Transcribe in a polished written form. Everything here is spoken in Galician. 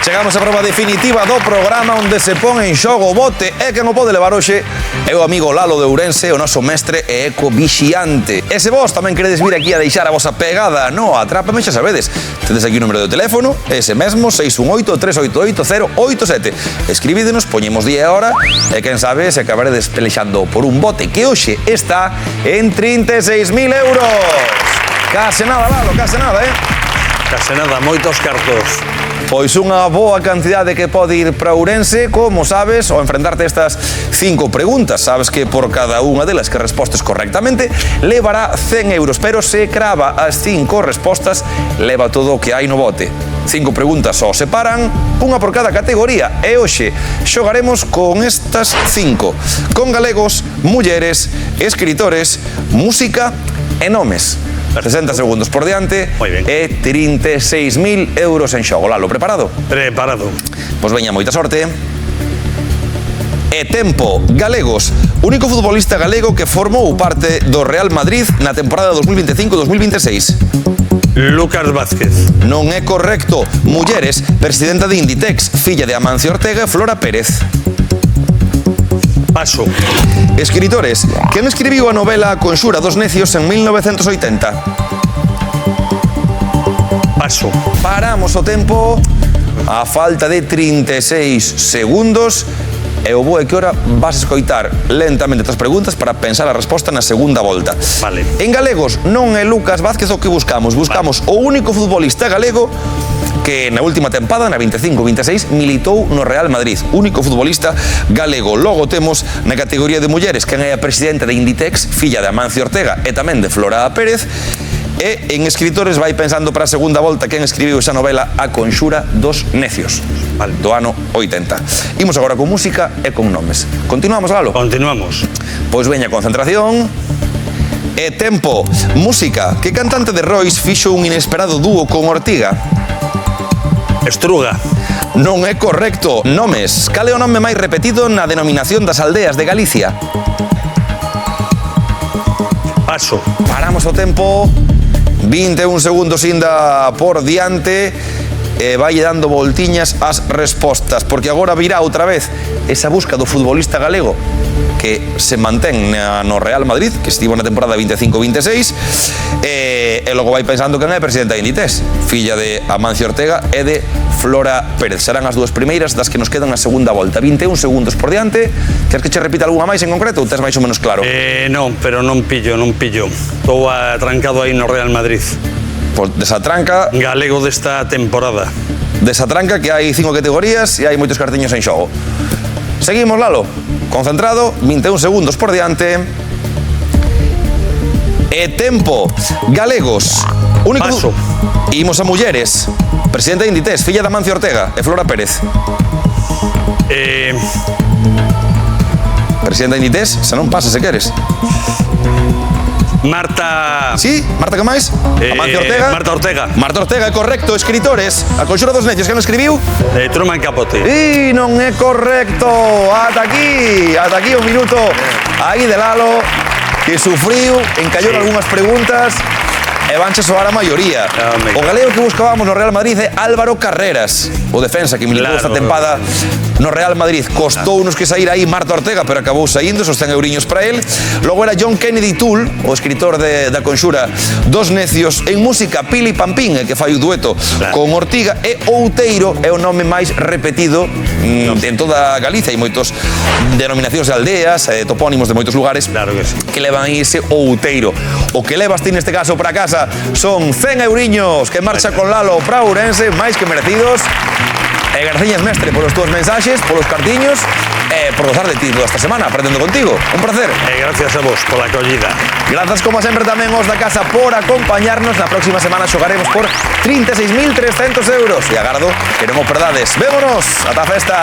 Chegamos á proba definitiva do programa onde se pon en xogo o bote e quen o pode levar hoxe é o amigo Lalo de Ourense, o noso mestre e ecovixiante. E se vos tamén queredes vir aquí a deixar a vosa pegada no Atrápame, xa sabedes, tedes aquí o número de teléfono, ese mesmo, 618-388-087. Escribídenos, poñemos día e hora e quen sabe se acabaredes pelexando por un bote que hoxe está en 36.000 euros. Case nada, Lalo, case nada, Case nada, moitos cartos. Pois unha boa cantidade que pode ir para Ourense, como sabes, ao enfrentarte a estas 5 preguntas. Sabes que por cada unha delas que respostes correctamente, levará 100 euros, pero se crava as 5 respostas, leva todo o que hai no bote. 5 preguntas só separan, unha por cada categoría, e hoxe xogaremos con estas 5. Con galegos, mulleres, escritores, música e nomes. 60 segundos por diante e 36.000 euros en xogo. Lalo, preparado? Preparado. Pois veña, moita sorte. E tempo. Galegos. Único futbolista galego que formou parte do Real Madrid na temporada 2025-2026. Lucas Vázquez. Non é correcto. Mulleres. Presidenta de Inditex, filla de Amancio Ortega e Flora Pérez. Paso. Escritores. Quen escribiu a novela A Conxura dos Necios en 1980? Paso. Paramos o tempo a falta de 36 segundos e o bo é que ora vas escoitar lentamente estas preguntas para pensar a resposta na segunda volta. Vale. En galegos non é Lucas Vázquez o que buscamos. Buscamos o único futbolista galego que na última tempada, na 25-26, militou no Real Madrid. Único futbolista galego. Logo temos na categoría de mulleres quen é a presidenta de Inditex, filla de Amancio Ortega e tamén de Flora Pérez. E en escritores vai pensando para a segunda volta quen escribiu esa novela A Conxura dos Necios, do ano 80. Imos agora con música e con nomes. Continuamos, Lalo? Continuamos. Pois veña, concentración. E tempo. Música. Que cantante de Rois fixo un inesperado dúo con Ortiga? Estruga. Non é correcto. Nomes. Cal é o nome máis repetido na denominación das aldeas de Galicia? Paso. Paramos o tempo. 21 segundos inda por diante e vai dando voltiñas as respostas, porque agora virá outra vez esa busca do futbolista galego que se mantén no Real Madrid, que estivo na temporada 25-26, e logo vai pensando quen é a presidenta de Inditex, filla de Amancio Ortega e de Flora Pérez. Serán as dúas primeiras das que nos quedan na segunda volta. 21 segundos por diante. Queres que che repita algunha máis en concreto ou tes máis ou menos claro? Non, pero non pillo. Estou atrancado aí no Real Madrid. Pois desatranca. Galego desta temporada. Desatranca, que hai 5 categorías e hai moitos cartiños en xogo. Seguimos, Lalo. Concentrado, 21 segundos por diante. E tempo. Galegos. Único. Paso. Imos a mulleres. Presidenta de Inditex, filla de Amancio Ortega e Flora Pérez. Presidenta de Inditex, se non pasa, se queres. Marta... Sí? Marta, que máis? Amancio Ortega? Marta Ortega. Marta Ortega, é correcto. Escritores. A Conxura dos Necios, quen escribiu? Truman Capote. E non é correcto. Ata aquí o minuto aí de Lalo, que sufriu, encallou algunhas preguntas e vanche soar a maioría. O galego que buscábamos no Real Madrid é Álvaro Carreras, o defensa que militou esta tempada no Real Madrid. Costounos que saír aí Marta Ortega, pero acabou saindo, esos 100 euriños para él. Logo era John Kennedy Toole, o escritor da Conxura dos Necios. En música, Pili Pampín, que fai o dueto con Ortiga. E Outeiro é o nome máis repetido en toda Galicia. Hai moitos denominacións de aldeas, topónimos de moitos lugares que levan aí ese Outeiro. O que levas ti neste caso para casa son 100 euriños que marcha con Lalo para Ourense, máis que merecidos. E graciñas, mestre, polos túas mensaxes, polos cartiños e por gozar de ti toda esta semana aprendendo contigo. Un placer. Gracias a vos pola acollida. Grazas, como sempre, tamén os da casa por acompañarnos. Na próxima semana xogaremos por 36.300 euros. E agardo que non o perdades. Vémonos. Ata a festa.